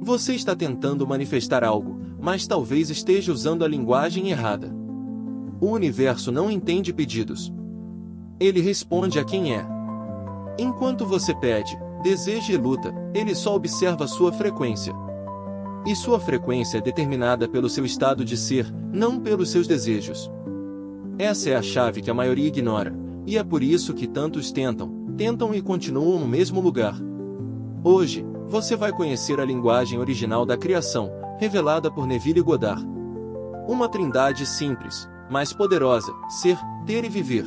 Você está tentando manifestar algo, mas talvez esteja usando a linguagem errada. O universo não entende pedidos. Ele responde a quem é. Enquanto você pede, deseja e luta, ele só observa sua frequência. E sua frequência é determinada pelo seu estado de ser, não pelos seus desejos. Essa é a chave que a maioria ignora, e é por isso que tantos tentam e continuam no mesmo lugar. Hoje, você vai conhecer a linguagem original da criação, revelada por Neville Goddard. Uma trindade simples, mas poderosa: ser, ter e viver.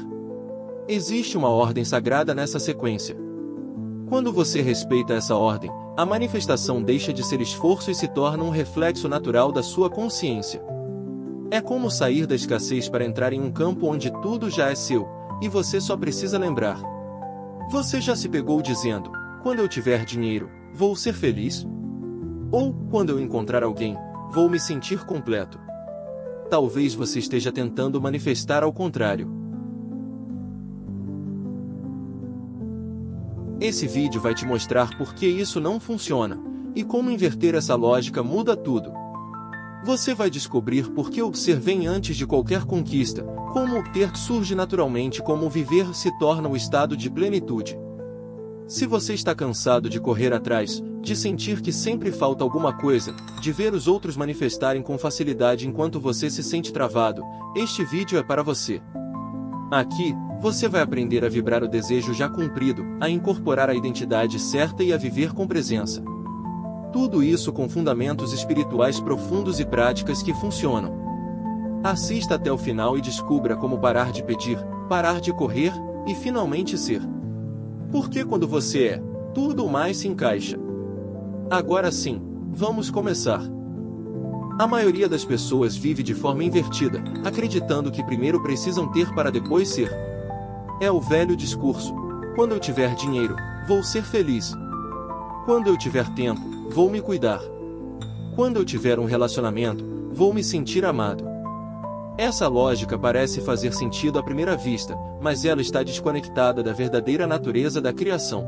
Existe uma ordem sagrada nessa sequência. Quando você respeita essa ordem, a manifestação deixa de ser esforço e se torna um reflexo natural da sua consciência. É como sair da escassez para entrar em um campo onde tudo já é seu, e você só precisa lembrar. Você já se pegou dizendo: quando eu tiver dinheiro, vou ser feliz? Ou, quando eu encontrar alguém, vou me sentir completo? Talvez você esteja tentando manifestar ao contrário. Esse vídeo vai te mostrar por que isso não funciona, e como inverter essa lógica muda tudo. Você vai descobrir por que o ser vem antes de qualquer conquista, como o ter surge naturalmente, como o viver se torna o estado de plenitude. Se você está cansado de correr atrás, de sentir que sempre falta alguma coisa, de ver os outros manifestarem com facilidade enquanto você se sente travado, este vídeo é para você. Aqui, você vai aprender a vibrar o desejo já cumprido, a incorporar a identidade certa e a viver com presença. Tudo isso com fundamentos espirituais profundos e práticas que funcionam. Assista até o final e descubra como parar de pedir, parar de correr, e finalmente ser. Porque quando você é, tudo mais se encaixa. Agora sim, vamos começar. A maioria das pessoas vive de forma invertida, acreditando que primeiro precisam ter para depois ser. É o velho discurso: quando eu tiver dinheiro, vou ser feliz. Quando eu tiver tempo, vou me cuidar. Quando eu tiver um relacionamento, vou me sentir amado. Essa lógica parece fazer sentido à primeira vista, mas ela está desconectada da verdadeira natureza da criação.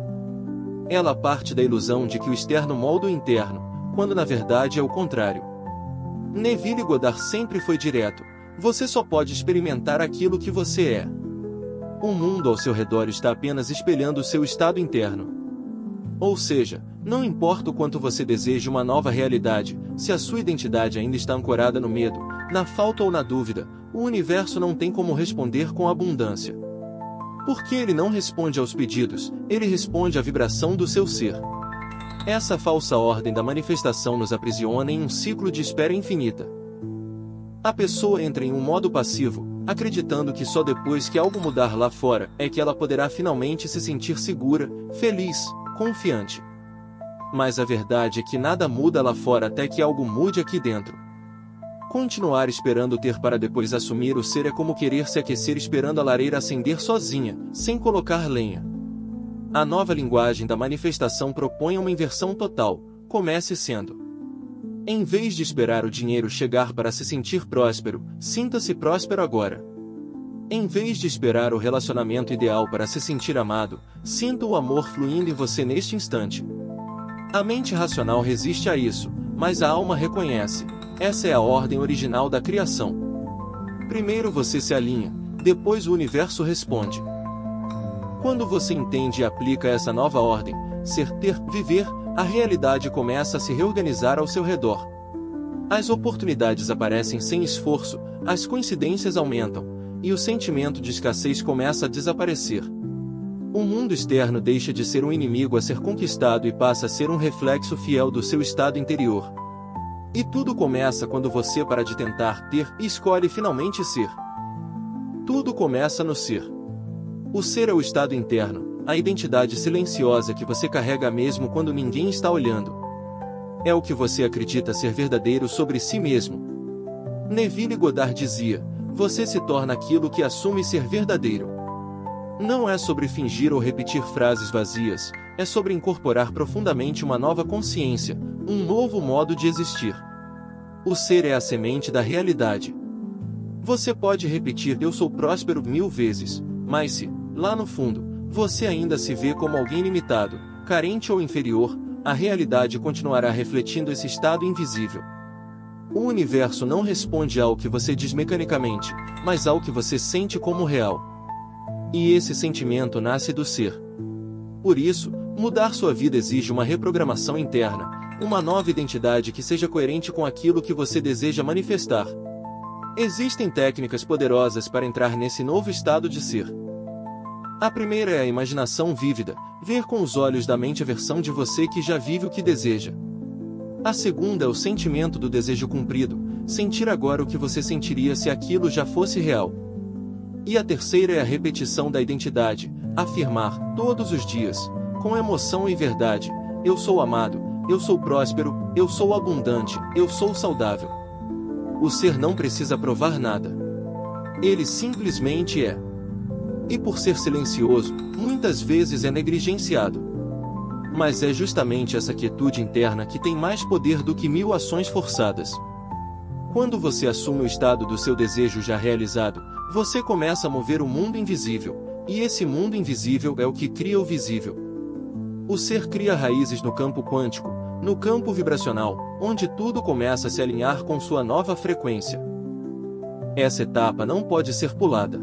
Ela parte da ilusão de que o externo molda o interno, quando na verdade é o contrário. Neville Goddard sempre foi direto: você só pode experimentar aquilo que você é. O mundo ao seu redor está apenas espelhando o seu estado interno. Ou seja, não importa o quanto você deseje uma nova realidade, se a sua identidade ainda está ancorada no medo, na falta ou na dúvida, o universo não tem como responder com abundância. Porque ele não responde aos pedidos, ele responde à vibração do seu ser. Essa falsa ordem da manifestação nos aprisiona em um ciclo de espera infinita. A pessoa entra em um modo passivo, acreditando que só depois que algo mudar lá fora é que ela poderá finalmente se sentir segura, feliz, confiante. Mas a verdade é que nada muda lá fora até que algo mude aqui dentro. Continuar esperando ter para depois assumir o ser é como querer se aquecer esperando a lareira acender sozinha, sem colocar lenha. A nova linguagem da manifestação propõe uma inversão total: comece sendo. Em vez de esperar o dinheiro chegar para se sentir próspero, sinta-se próspero agora. Em vez de esperar o relacionamento ideal para se sentir amado, sinta o amor fluindo em você neste instante. A mente racional resiste a isso, mas a alma reconhece: essa é a ordem original da criação. Primeiro você se alinha, depois o universo responde. Quando você entende e aplica essa nova ordem, ser, ter, viver, a realidade começa a se reorganizar ao seu redor. As oportunidades aparecem sem esforço, as coincidências aumentam, e o sentimento de escassez começa a desaparecer. O mundo externo deixa de ser um inimigo a ser conquistado e passa a ser um reflexo fiel do seu estado interior. E tudo começa quando você para de tentar ter e escolhe finalmente ser. Tudo começa no ser. O ser é o estado interno, a identidade silenciosa que você carrega mesmo quando ninguém está olhando. É o que você acredita ser verdadeiro sobre si mesmo. Neville Goddard dizia: você se torna aquilo que assume ser verdadeiro. Não é sobre fingir ou repetir frases vazias, é sobre incorporar profundamente uma nova consciência, um novo modo de existir. O ser é a semente da realidade. Você pode repetir "eu sou próspero" 1000 vezes, mas se, lá no fundo, você ainda se vê como alguém limitado, carente ou inferior, a realidade continuará refletindo esse estado invisível. O universo não responde ao que você diz mecanicamente, mas ao que você sente como real. E esse sentimento nasce do ser. Por isso, mudar sua vida exige uma reprogramação interna, uma nova identidade que seja coerente com aquilo que você deseja manifestar. Existem técnicas poderosas para entrar nesse novo estado de ser. A primeira é a imaginação vívida, ver com os olhos da mente a versão de você que já vive o que deseja. A segunda é o sentimento do desejo cumprido, sentir agora o que você sentiria se aquilo já fosse real. E a terceira é a repetição da identidade, afirmar, todos os dias, com emoção e verdade, eu sou amado, eu sou próspero, eu sou abundante, eu sou saudável. O ser não precisa provar nada. Ele simplesmente é. E por ser silencioso, muitas vezes é negligenciado. Mas é justamente essa quietude interna que tem mais poder do que 1000 ações forçadas. Quando você assume o estado do seu desejo já realizado, você começa a mover o mundo invisível, e esse mundo invisível é o que cria o visível. O ser cria raízes no campo quântico, no campo vibracional, onde tudo começa a se alinhar com sua nova frequência. Essa etapa não pode ser pulada.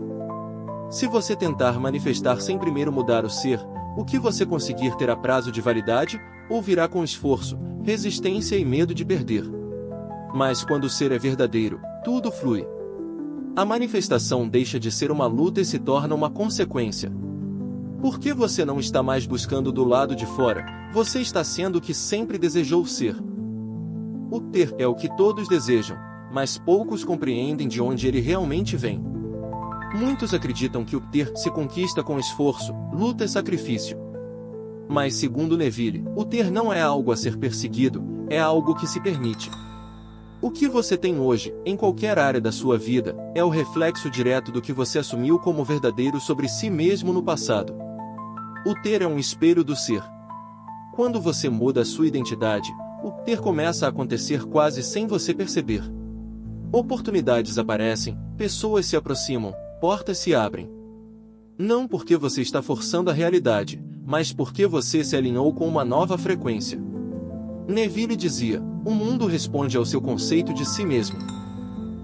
Se você tentar manifestar sem primeiro mudar o ser, o que você conseguir terá prazo de validade, ou virá com esforço, resistência e medo de perder. Mas quando o ser é verdadeiro, tudo flui. A manifestação deixa de ser uma luta e se torna uma consequência. Por que você não está mais buscando do lado de fora, você está sendo o que sempre desejou ser. O ter é o que todos desejam, mas poucos compreendem de onde ele realmente vem. Muitos acreditam que o ter se conquista com esforço, luta e sacrifício. Mas segundo Neville, o ter não é algo a ser perseguido, é algo que se permite. O que você tem hoje, em qualquer área da sua vida, é o reflexo direto do que você assumiu como verdadeiro sobre si mesmo no passado. O ter é um espelho do ser. Quando você muda a sua identidade, o ter começa a acontecer quase sem você perceber. Oportunidades aparecem, pessoas se aproximam, portas se abrem. Não porque você está forçando a realidade, mas porque você se alinhou com uma nova frequência. Neville dizia, o mundo responde ao seu conceito de si mesmo.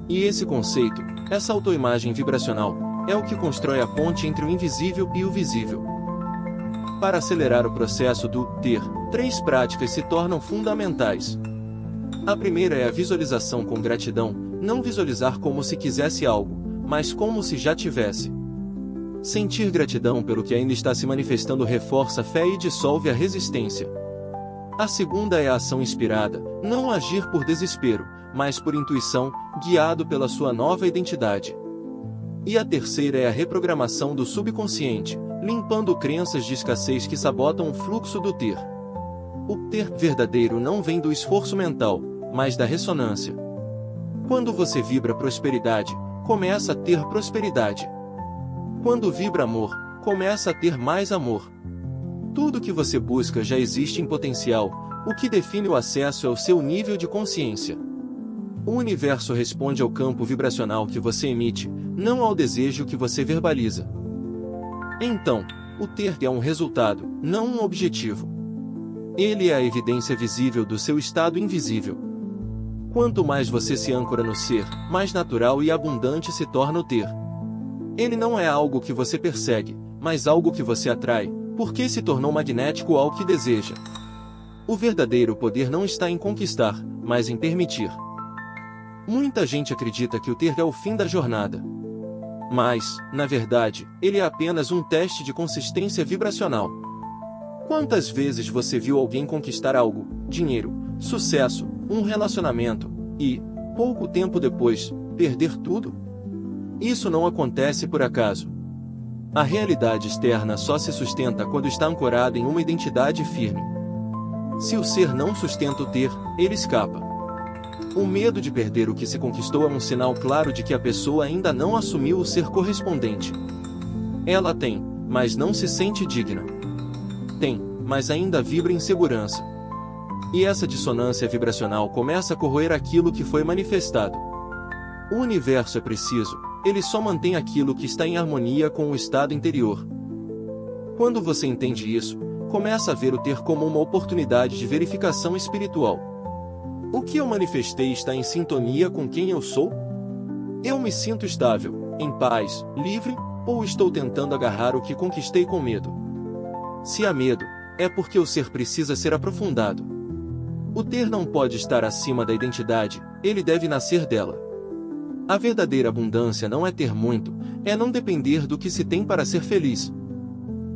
E esse conceito, essa autoimagem vibracional, é o que constrói a ponte entre o invisível e o visível. Para acelerar o processo do ter, 3 práticas se tornam fundamentais. A primeira é a visualização com gratidão, não visualizar como se quisesse algo, mas como se já tivesse. Sentir gratidão pelo que ainda está se manifestando reforça a fé e dissolve a resistência. A segunda é a ação inspirada, não agir por desespero, mas por intuição, guiado pela sua nova identidade. E a terceira é a reprogramação do subconsciente, limpando crenças de escassez que sabotam o fluxo do ter. O ter verdadeiro não vem do esforço mental, mas da ressonância. Quando você vibra prosperidade, começa a ter prosperidade. Quando vibra amor, começa a ter mais amor. Tudo que você busca já existe em potencial, o que define o acesso é o seu nível de consciência. O universo responde ao campo vibracional que você emite, não ao desejo que você verbaliza. Então, o ter é um resultado, não um objetivo. Ele é a evidência visível do seu estado invisível. Quanto mais você se âncora no ser, mais natural e abundante se torna o ter. Ele não é algo que você persegue, mas algo que você atrai, porque se tornou magnético ao que deseja. O verdadeiro poder não está em conquistar, mas em permitir. Muita gente acredita que o ter é o fim da jornada. Mas, na verdade, ele é apenas um teste de consistência vibracional. Quantas vezes você viu alguém conquistar algo, dinheiro, sucesso, um relacionamento, e, pouco tempo depois, perder tudo? Isso não acontece por acaso. A realidade externa só se sustenta quando está ancorada em uma identidade firme. Se o ser não sustenta o ter, ele escapa. O medo de perder o que se conquistou é um sinal claro de que a pessoa ainda não assumiu o ser correspondente. Ela tem, mas não se sente digna. Tem, mas ainda vibra em insegurança. E essa dissonância vibracional começa a corroer aquilo que foi manifestado. O universo é preciso, ele só mantém aquilo que está em harmonia com o estado interior. Quando você entende isso, começa a ver o ter como uma oportunidade de verificação espiritual. O que eu manifestei está em sintonia com quem eu sou? Eu me sinto estável, em paz, livre, ou estou tentando agarrar o que conquistei com medo? Se há medo, é porque o ser precisa ser aprofundado. O ter não pode estar acima da identidade, ele deve nascer dela. A verdadeira abundância não é ter muito, é não depender do que se tem para ser feliz.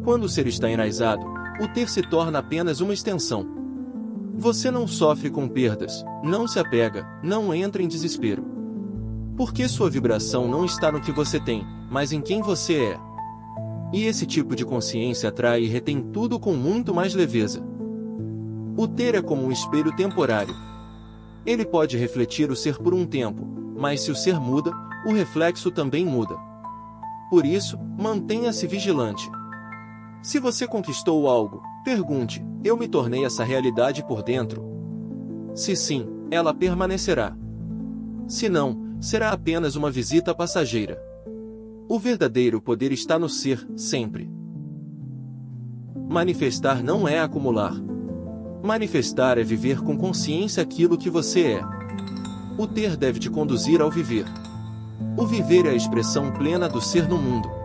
Quando o ser está enraizado, o ter se torna apenas uma extensão. Você não sofre com perdas, não se apega, não entra em desespero. Porque sua vibração não está no que você tem, mas em quem você é. E esse tipo de consciência atrai e retém tudo com muito mais leveza. O ter é como um espelho temporário. Ele pode refletir o ser por um tempo, mas se o ser muda, o reflexo também muda. Por isso, mantenha-se vigilante. Se você conquistou algo, pergunte: eu me tornei essa realidade por dentro? Se sim, ela permanecerá. Se não, será apenas uma visita passageira. O verdadeiro poder está no ser, sempre. Manifestar não é acumular. Manifestar é viver com consciência aquilo que você é. O ter deve te conduzir ao viver. O viver é a expressão plena do ser no mundo.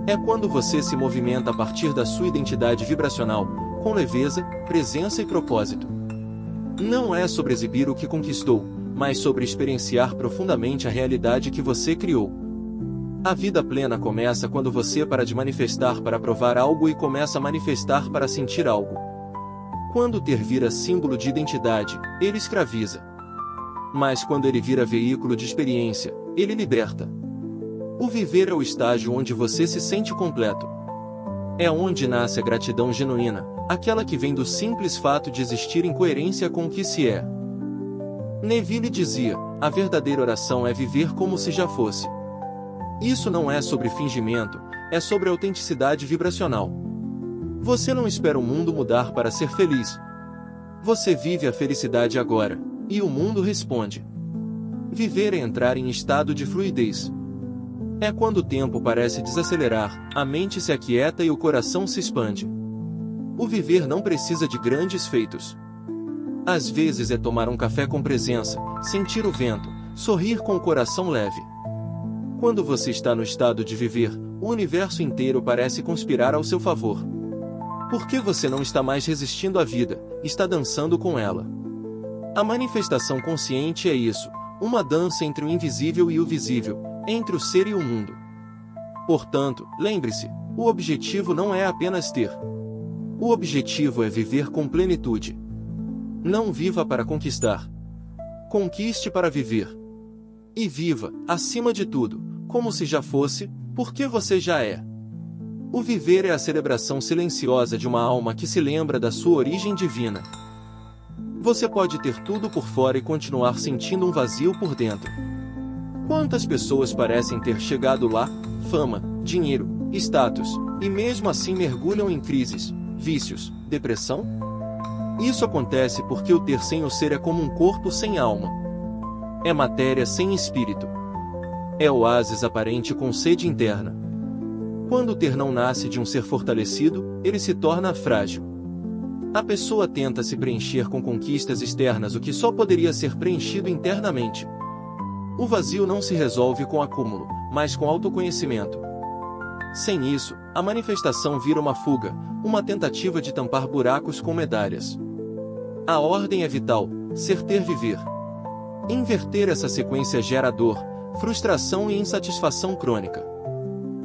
É quando você se movimenta a partir da sua identidade vibracional, com leveza, presença e propósito. Não é sobre exibir o que conquistou, mas sobre experienciar profundamente a realidade que você criou. A vida plena começa quando você para de manifestar para provar algo e começa a manifestar para sentir algo. Quando o ter vira símbolo de identidade, ele escraviza. Mas quando ele vira veículo de experiência, ele liberta. O viver é o estágio onde você se sente completo. É onde nasce a gratidão genuína, aquela que vem do simples fato de existir em coerência com o que se é. Neville dizia: a verdadeira oração é viver como se já fosse. Isso não é sobre fingimento, é sobre autenticidade vibracional. Você não espera o mundo mudar para ser feliz. Você vive a felicidade agora, e o mundo responde. Viver é entrar em estado de fluidez. É quando o tempo parece desacelerar, a mente se aquieta e o coração se expande. O viver não precisa de grandes feitos. Às vezes é tomar um café com presença, sentir o vento, sorrir com o coração leve. Quando você está no estado de viver, o universo inteiro parece conspirar ao seu favor. Porque você não está mais resistindo à vida, está dançando com ela. A manifestação consciente é isso, uma dança entre o invisível e o visível, entre o ser e o mundo. Portanto, lembre-se, o objetivo não é apenas ter. O objetivo é viver com plenitude. Não viva para conquistar. Conquiste para viver. E viva, acima de tudo, como se já fosse, porque você já é. O viver é a celebração silenciosa de uma alma que se lembra da sua origem divina. Você pode ter tudo por fora e continuar sentindo um vazio por dentro. Quantas pessoas parecem ter chegado lá, fama, dinheiro, status, e mesmo assim mergulham em crises, vícios, depressão? Isso acontece porque o ter sem o ser é como um corpo sem alma. É matéria sem espírito. É oásis aparente com sede interna. Quando o ter não nasce de um ser fortalecido, ele se torna frágil. A pessoa tenta se preencher com conquistas externas o que só poderia ser preenchido internamente. O vazio não se resolve com acúmulo, mas com autoconhecimento. Sem isso, a manifestação vira uma fuga, uma tentativa de tampar buracos com medalhas. A ordem é vital: ser, ter, viver. Inverter essa sequência gera dor, frustração e insatisfação crônica.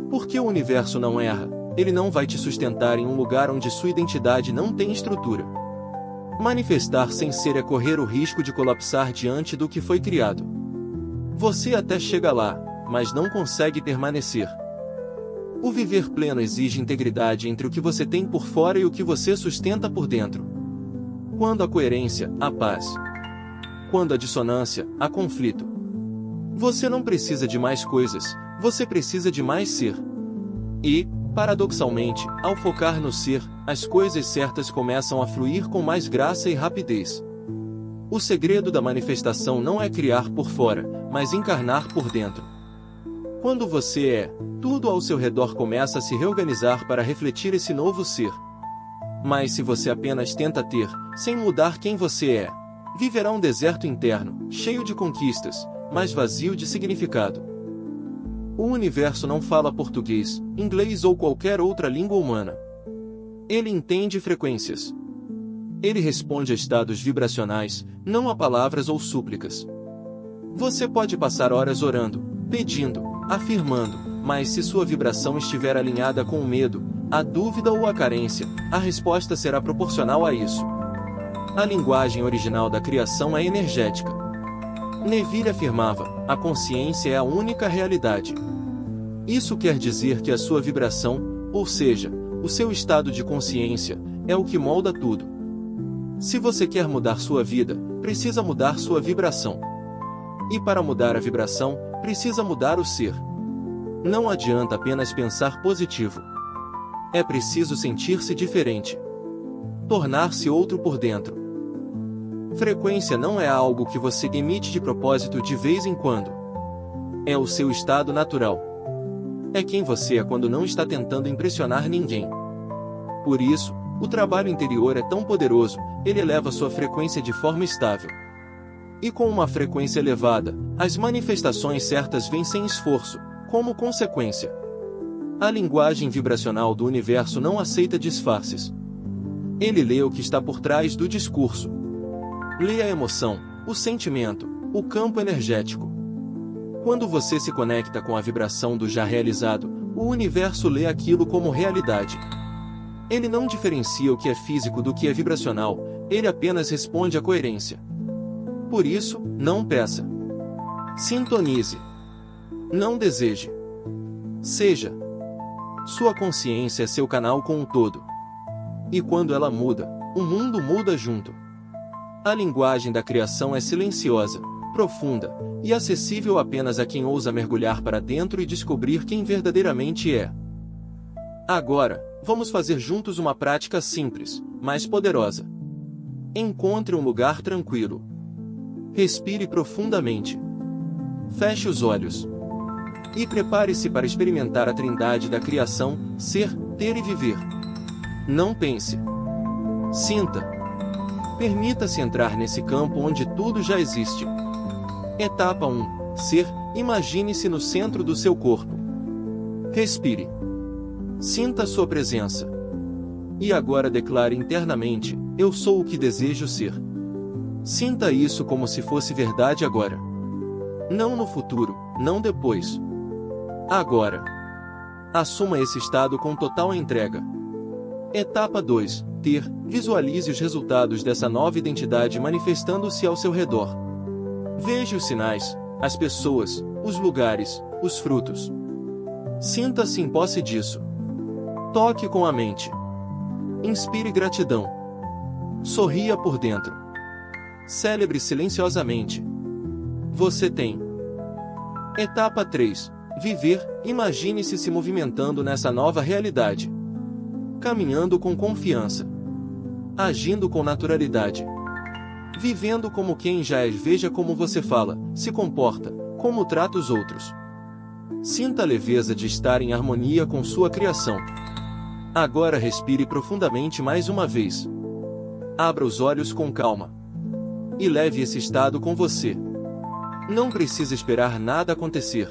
Porque o universo não erra, ele não vai te sustentar em um lugar onde sua identidade não tem estrutura. Manifestar sem ser é correr o risco de colapsar diante do que foi criado. Você até chega lá, mas não consegue permanecer. O viver pleno exige integridade entre o que você tem por fora e o que você sustenta por dentro. Quando há coerência, há paz. Quando há dissonância, há conflito. Você não precisa de mais coisas, você precisa de mais ser. E, paradoxalmente, ao focar no ser, as coisas certas começam a fluir com mais graça e rapidez. O segredo da manifestação não é criar por fora, mas encarnar por dentro. Quando você é, tudo ao seu redor começa a se reorganizar para refletir esse novo ser. Mas se você apenas tenta ter, sem mudar quem você é, viverá um deserto interno, cheio de conquistas, mas vazio de significado. O universo não fala português, inglês ou qualquer outra língua humana. Ele entende frequências. Ele responde a estados vibracionais, não a palavras ou súplicas. Você pode passar horas orando, pedindo, afirmando, mas se sua vibração estiver alinhada com o medo, a dúvida ou a carência, a resposta será proporcional a isso. A linguagem original da criação é energética. Neville afirmava: a consciência é a única realidade. Isso quer dizer que a sua vibração, ou seja, o seu estado de consciência, é o que molda tudo. Se você quer mudar sua vida, precisa mudar sua vibração. E para mudar a vibração, precisa mudar o ser. Não adianta apenas pensar positivo. É preciso sentir-se diferente. Tornar-se outro por dentro. Frequência não é algo que você emite de propósito de vez em quando. É o seu estado natural. É quem você é quando não está tentando impressionar ninguém. Por isso, o trabalho interior é tão poderoso, ele eleva sua frequência de forma estável. E com uma frequência elevada, as manifestações certas vêm sem esforço, como consequência. A linguagem vibracional do universo não aceita disfarces. Ele lê o que está por trás do discurso. Lê a emoção, o sentimento, o campo energético. Quando você se conecta com a vibração do já realizado, o universo lê aquilo como realidade. Ele não diferencia o que é físico do que é vibracional, ele apenas responde à coerência. Por isso, não peça. Sintonize. Não deseje. Seja. Sua consciência é seu canal com o todo. E quando ela muda, o mundo muda junto. A linguagem da criação é silenciosa, profunda, e acessível apenas a quem ousa mergulhar para dentro e descobrir quem verdadeiramente é. Agora, vamos fazer juntos uma prática simples, mas poderosa. Encontre um lugar tranquilo. Respire profundamente. Feche os olhos. E prepare-se para experimentar a trindade da criação, ser, ter e viver. Não pense. Sinta. Permita-se entrar nesse campo onde tudo já existe. Etapa 1. Ser, imagine-se no centro do seu corpo. Respire. Sinta a sua presença. E agora declare internamente: eu sou o que desejo ser. Sinta isso como se fosse verdade agora. Não no futuro, não depois. Agora. Assuma esse estado com total entrega. Etapa 2. Ter. Visualize os resultados dessa nova identidade manifestando-se ao seu redor. Veja os sinais, as pessoas, os lugares, os frutos. Sinta-se em posse disso. Toque com a mente. Inspire gratidão. Sorria por dentro. Celebre silenciosamente. Você tem. Etapa 3. Viver. Imagine-se se movimentando nessa nova realidade. Caminhando com confiança. Agindo com naturalidade. Vivendo como quem já é. Veja como você fala, se comporta, como trata os outros. Sinta a leveza de estar em harmonia com sua criação. Agora respire profundamente mais uma vez. Abra os olhos com calma. E leve esse estado com você. Não precisa esperar nada acontecer.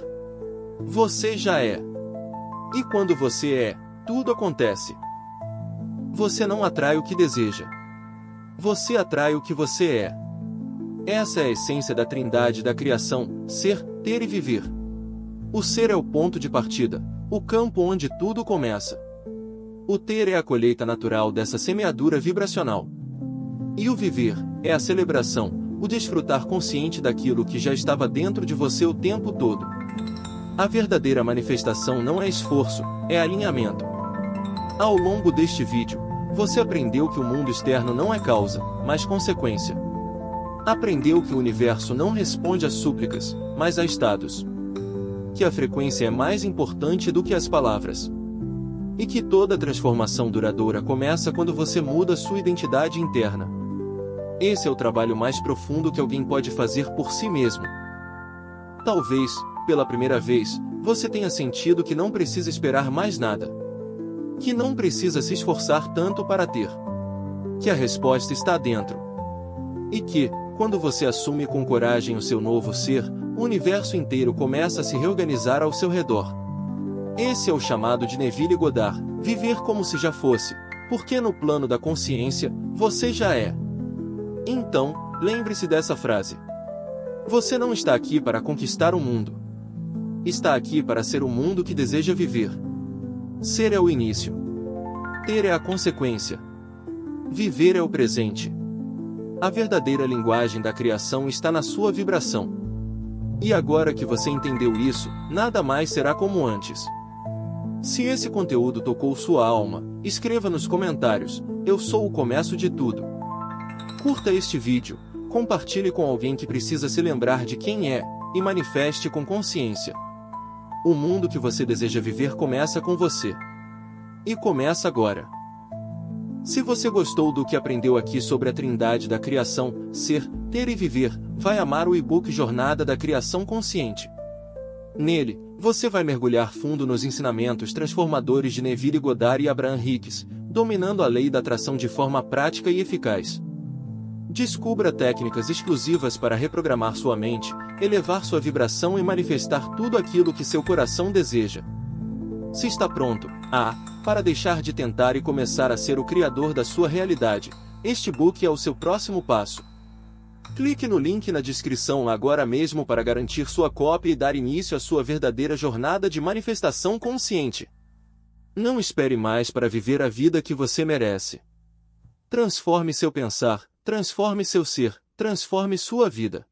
Você já é. E quando você é, tudo acontece. Você não atrai o que deseja. Você atrai o que você é. Essa é a essência da trindade da criação: ser, ter e viver. O ser é o ponto de partida, o campo onde tudo começa. O ter é a colheita natural dessa semeadura vibracional. E o viver é a celebração, o desfrutar consciente daquilo que já estava dentro de você o tempo todo. A verdadeira manifestação não é esforço, é alinhamento. Ao longo deste vídeo, você aprendeu que o mundo externo não é causa, mas consequência. Aprendeu que o universo não responde a súplicas, mas a estados. Que a frequência é mais importante do que as palavras. E que toda transformação duradoura começa quando você muda sua identidade interna. Esse é o trabalho mais profundo que alguém pode fazer por si mesmo. Talvez, pela primeira vez, você tenha sentido que não precisa esperar mais nada. que não precisa se esforçar tanto para ter, que a resposta está dentro. E que, quando você assume com coragem o seu novo ser, o universo inteiro começa a se reorganizar ao seu redor. Esse é o chamado de Neville Goddard, viver como se já fosse, porque no plano da consciência, você já é. Então, lembre-se dessa frase. Você não está aqui para conquistar o mundo. Está aqui para ser o mundo que deseja viver. Ser é o início. Ter é a consequência. Viver é o presente. A verdadeira linguagem da criação está na sua vibração. E agora que você entendeu isso, nada mais será como antes. Se esse conteúdo tocou sua alma, escreva nos comentários, eu sou o começo de tudo. Curta este vídeo, compartilhe com alguém que precisa se lembrar de quem é, e manifeste com consciência. O mundo que você deseja viver começa com você. E começa agora. Se você gostou do que aprendeu aqui sobre a Trindade da Criação, Ser, Ter e Viver, vai amar o e-book Jornada da Criação Consciente. Nele, você vai mergulhar fundo nos ensinamentos transformadores de Neville Goddard e Abraham Hicks, dominando a lei da atração de forma prática e eficaz. Descubra técnicas exclusivas para reprogramar sua mente, elevar sua vibração e manifestar tudo aquilo que seu coração deseja. Se está pronto, para deixar de tentar e começar a ser o criador da sua realidade, este book é o seu próximo passo. Clique no link na descrição agora mesmo para garantir sua cópia e dar início à sua verdadeira jornada de manifestação consciente. Não espere mais para viver a vida que você merece. Transforme seu pensar, transforme seu ser, transforme sua vida.